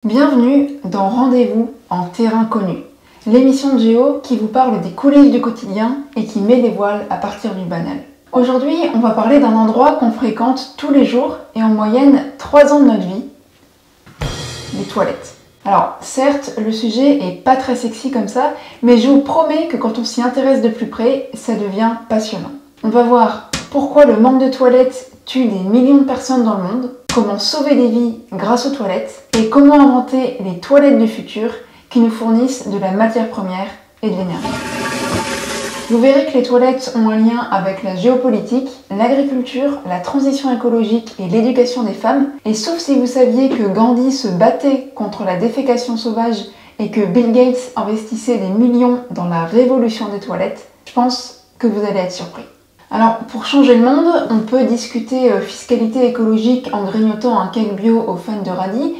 Bienvenue dans Rendez-vous en terrain connu, l'émission de Géo qui vous parle des coulisses du quotidien et qui met les voiles à partir du banal. Aujourd'hui, on va parler d'un endroit qu'on fréquente tous les jours et en moyenne 3 ans de notre vie, les toilettes. Alors certes, le sujet est pas très sexy comme ça, mais je vous promets que quand on s'y intéresse de plus près, ça devient passionnant. On va voir pourquoi le manque de toilettes tue des millions de personnes dans le monde, comment sauver des vies grâce aux toilettes et comment inventer les toilettes du futur qui nous fournissent de la matière première et de l'énergie. Vous verrez que les toilettes ont un lien avec la géopolitique, l'agriculture, la transition écologique et l'éducation des femmes. Et sauf si vous saviez que Gandhi se battait contre la défécation sauvage et que Bill Gates investissait des millions dans la révolution des toilettes, je pense que vous allez être surpris. Alors, pour changer le monde, on peut discuter fiscalité écologique en grignotant un cake bio aux fans de radis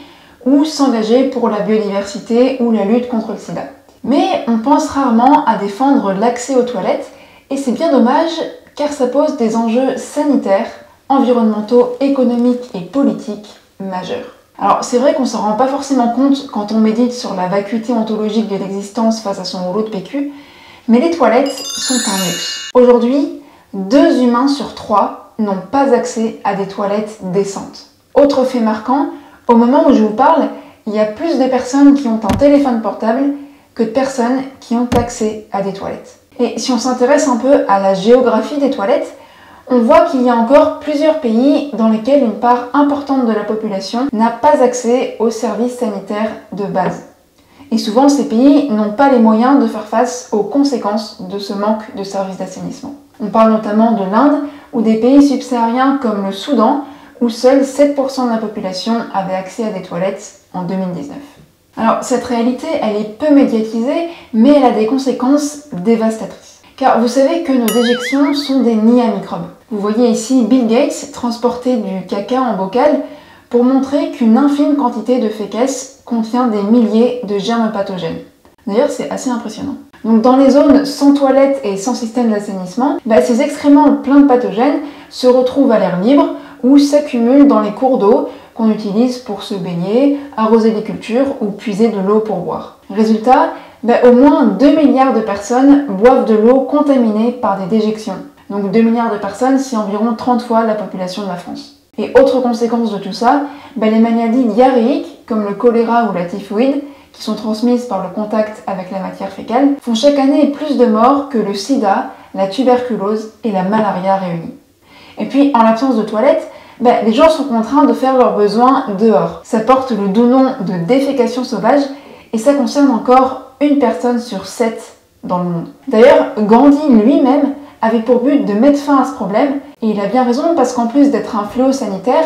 ou s'engager pour la biodiversité ou la lutte contre le sida. Mais on pense rarement à défendre l'accès aux toilettes et c'est bien dommage car ça pose des enjeux sanitaires, environnementaux, économiques et politiques majeurs. Alors c'est vrai qu'on s'en rend pas forcément compte quand on médite sur la vacuité ontologique de l'existence face à son rouleau de PQ, mais les toilettes sont un luxe. Aujourd'hui, 2 humains sur 3 n'ont pas accès à des toilettes décentes. Autre fait marquant, au moment où je vous parle, il y a plus de personnes qui ont un téléphone portable que de personnes qui ont accès à des toilettes. Et si on s'intéresse un peu à la géographie des toilettes, on voit qu'il y a encore plusieurs pays dans lesquels une part importante de la population n'a pas accès aux services sanitaires de base. Et souvent, ces pays n'ont pas les moyens de faire face aux conséquences de ce manque de services d'assainissement. On parle notamment de l'Inde ou des pays subsahariens comme le Soudan, où seuls 7% de la population avait accès à des toilettes en 2019. Alors, cette réalité, elle est peu médiatisée, mais elle a des conséquences dévastatrices. Car vous savez que nos déjections sont des nids à microbes. Vous voyez ici Bill Gates transporter du caca en bocal pour montrer qu'une infime quantité de fécales contient des milliers de germes pathogènes. D'ailleurs, c'est assez impressionnant. Donc dans les zones sans toilettes et sans système d'assainissement, ces excréments pleins de pathogènes se retrouvent à l'air libre ou s'accumulent dans les cours d'eau qu'on utilise pour se baigner, arroser les cultures ou puiser de l'eau pour boire. Résultat, au moins 2 milliards de personnes boivent de l'eau contaminée par des déjections. Donc 2 milliards de personnes, c'est environ 30 fois la population de la France. Et autre conséquence de tout ça, les maladies diarrhéiques comme le choléra ou la typhoïde, qui sont transmises par le contact avec la matière fécale, font chaque année plus de morts que le sida, la tuberculose et la malaria réunies. Et puis, en l'absence de toilettes, les gens sont contraints de faire leurs besoins dehors. Ça porte le doux nom de défécation sauvage et ça concerne encore 1 personne sur 7 dans le monde. D'ailleurs, Gandhi lui-même avait pour but de mettre fin à ce problème et il a bien raison parce qu'en plus d'être un fléau sanitaire,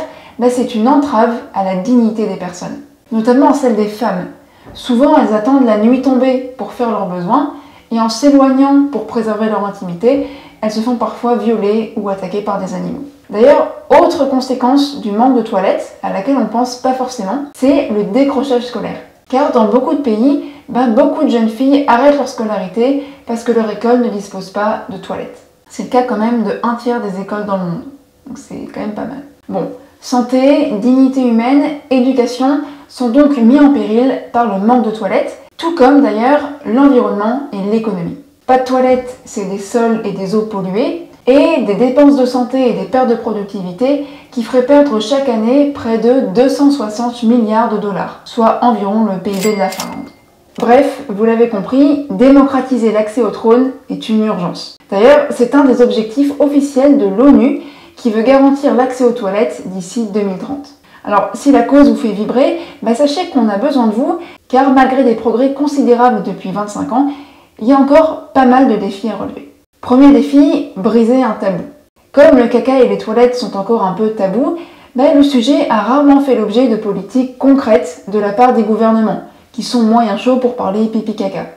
c'est une entrave à la dignité des personnes, notamment celle des femmes. Souvent, elles attendent la nuit tombée pour faire leurs besoins et en s'éloignant pour préserver leur intimité, elles se font parfois violer ou attaquer par des animaux. D'ailleurs, autre conséquence du manque de toilettes, à laquelle on pense pas forcément, c'est le décrochage scolaire. Car dans beaucoup de pays, beaucoup de jeunes filles arrêtent leur scolarité parce que leur école ne dispose pas de toilettes. C'est le cas quand même de 1/3 des écoles dans le monde. Donc c'est quand même pas mal. Bon, santé, dignité humaine, éducation sont donc mis en péril par le manque de toilettes, tout comme d'ailleurs l'environnement et l'économie. Pas de toilettes, c'est des sols et des eaux polluées, et des dépenses de santé et des pertes de productivité qui feraient perdre chaque année près de 260 milliards de dollars, soit environ le PIB de la Finlande. Bref, vous l'avez compris, démocratiser l'accès au trône est une urgence. D'ailleurs, c'est un des objectifs officiels de l'ONU qui veut garantir l'accès aux toilettes d'ici 2030. Alors, si la cause vous fait vibrer, sachez qu'on a besoin de vous, car malgré des progrès considérables depuis 25 ans, il y a encore pas mal de défis à relever. Premier défi, briser un tabou. Comme le caca et les toilettes sont encore un peu tabous, le sujet a rarement fait l'objet de politiques concrètes de la part des gouvernements, qui sont moyen chauds pour parler pipi-caca.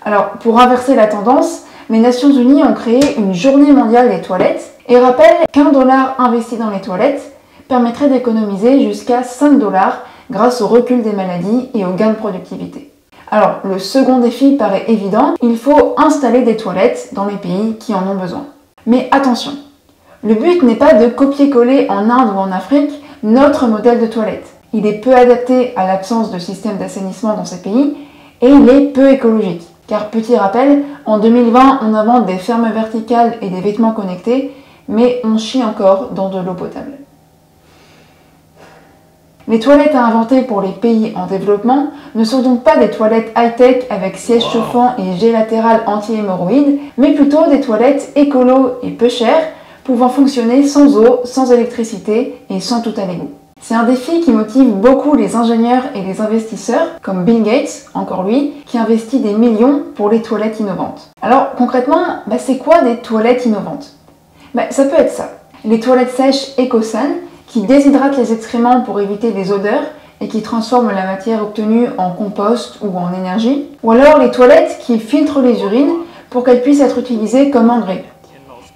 Alors, pour inverser la tendance, les Nations Unies ont créé une journée mondiale des toilettes et rappellent qu'1 $ investi dans les toilettes permettrait d'économiser jusqu'à 5 $ grâce au recul des maladies et au gain de productivité. Alors, le second défi paraît évident, il faut installer des toilettes dans les pays qui en ont besoin. Mais attention, le but n'est pas de copier-coller en Inde ou en Afrique notre modèle de toilette. il est peu adapté à l'absence de système d'assainissement dans ces pays et il est peu écologique. Car petit rappel, en 2020, on invente des fermes verticales et des vêtements connectés, mais on chie encore dans de l'eau potable. Les toilettes à inventer pour les pays en développement ne sont donc pas des toilettes high-tech avec siège chauffant et jet latéral anti-hémorroïdes, mais plutôt des toilettes écolo et peu chères, pouvant fonctionner sans eau, sans électricité et sans tout à l'égout. C'est un défi qui motive beaucoup les ingénieurs et les investisseurs, comme Bill Gates, encore lui, qui investit des millions pour les toilettes innovantes. Alors concrètement, c'est quoi des toilettes innovantes? Ça peut être ça. Les toilettes sèches EcoSan, qui déshydratent les excréments pour éviter les odeurs et qui transforment la matière obtenue en compost ou en énergie. Ou alors les toilettes qui filtrent les urines pour qu'elles puissent être utilisées comme engrais.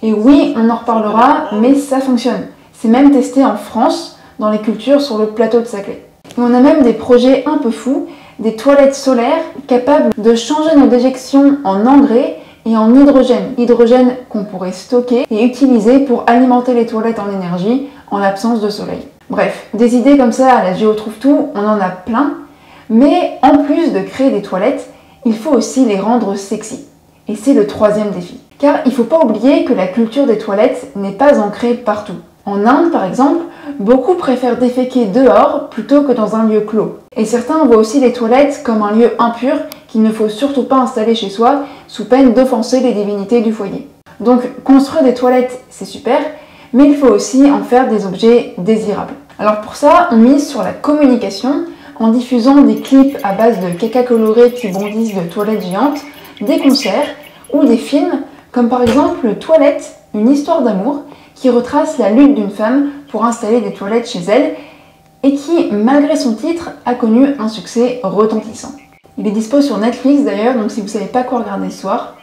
Et oui, on en reparlera, mais ça fonctionne. C'est même testé en France, dans les cultures sur le plateau de Saclay. Et on a même des projets un peu fous, des toilettes solaires capables de changer nos déjections en engrais et en hydrogène. Hydrogène qu'on pourrait stocker et utiliser pour alimenter les toilettes en énergie en l'absence de soleil. Bref, des idées comme ça à la Géo trouve tout, on en a plein, mais en plus de créer des toilettes, il faut aussi les rendre sexy. Et c'est le troisième défi. Car il ne faut pas oublier que la culture des toilettes n'est pas ancrée partout. En Inde, par exemple, beaucoup préfèrent déféquer dehors plutôt que dans un lieu clos. Et certains voient aussi les toilettes comme un lieu impur qu'il ne faut surtout pas installer chez soi, sous peine d'offenser les divinités du foyer. Donc construire des toilettes, c'est super, mais il faut aussi en faire des objets désirables. Alors pour ça, on mise sur la communication en diffusant des clips à base de caca coloré qui bondissent de toilettes géantes, des concerts ou des films comme par exemple Toilette, une histoire d'amour qui retrace la lutte d'une femme pour installer des toilettes chez elle et qui, malgré son titre, a connu un succès retentissant. Il est dispo sur Netflix d'ailleurs, donc si vous ne savez pas quoi regarder ce soir,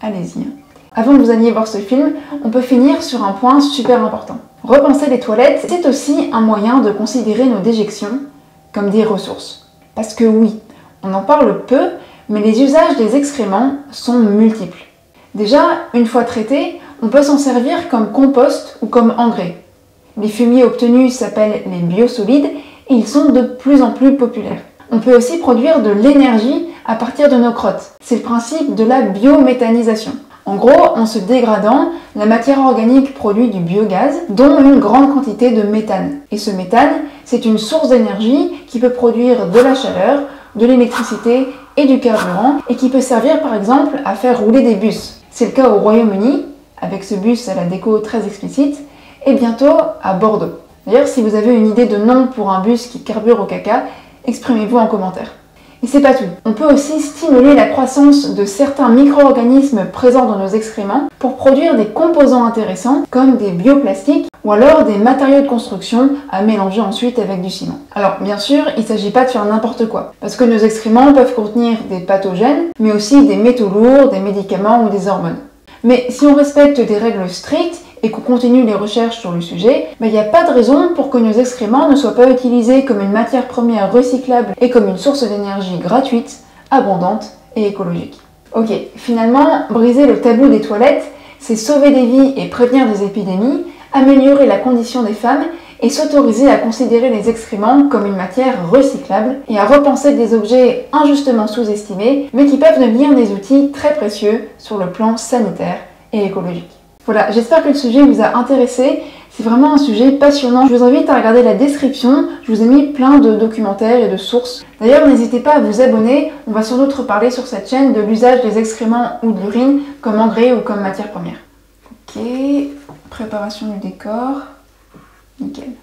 allez-y. Avant que vous alliez voir ce film, on peut finir sur un point super important. Repenser les toilettes, c'est aussi un moyen de considérer nos déjections comme des ressources. Parce que oui, on en parle peu, mais les usages des excréments sont multiples. Déjà, une fois traités, on peut s'en servir comme compost ou comme engrais. Les fumiers obtenus s'appellent les biosolides et ils sont de plus en plus populaires. On peut aussi produire de l'énergie à partir de nos crottes. C'est le principe de la biométhanisation. En gros, en se dégradant, la matière organique produit du biogaz, dont une grande quantité de méthane. Et ce méthane, c'est une source d'énergie qui peut produire de la chaleur, de l'électricité et du carburant, et qui peut servir par exemple à faire rouler des bus. C'est le cas au Royaume-Uni, avec ce bus à la déco très explicite, et bientôt à Bordeaux. D'ailleurs, si vous avez une idée de nom pour un bus qui carbure au caca, exprimez-vous en commentaire. Et c'est pas tout. On peut aussi stimuler la croissance de certains micro-organismes présents dans nos excréments pour produire des composants intéressants comme des bioplastiques ou alors des matériaux de construction à mélanger ensuite avec du ciment. Alors bien sûr, il ne s'agit pas de faire n'importe quoi, parce que nos excréments peuvent contenir des pathogènes, mais aussi des métaux lourds, des médicaments ou des hormones. Mais si on respecte des règles strictes et qu'on continue les recherches sur le sujet, il n'y a pas de raison pour que nos excréments ne soient pas utilisés comme une matière première recyclable et comme une source d'énergie gratuite, abondante et écologique. Ok, finalement, briser le tabou des toilettes, c'est sauver des vies et prévenir des épidémies, améliorer la condition des femmes et s'autoriser à considérer les excréments comme une matière recyclable et à repenser des objets injustement sous-estimés, mais qui peuvent devenir des outils très précieux sur le plan sanitaire et écologique. Voilà, j'espère que le sujet vous a intéressé. C'est vraiment un sujet passionnant. Je vous invite à regarder la description. Je vous ai mis plein de documentaires et de sources. D'ailleurs, n'hésitez pas à vous abonner. On va sans doute reparler sur cette chaîne de l'usage des excréments ou de l'urine comme engrais ou comme matière première. Ok, préparation du décor. Nickel.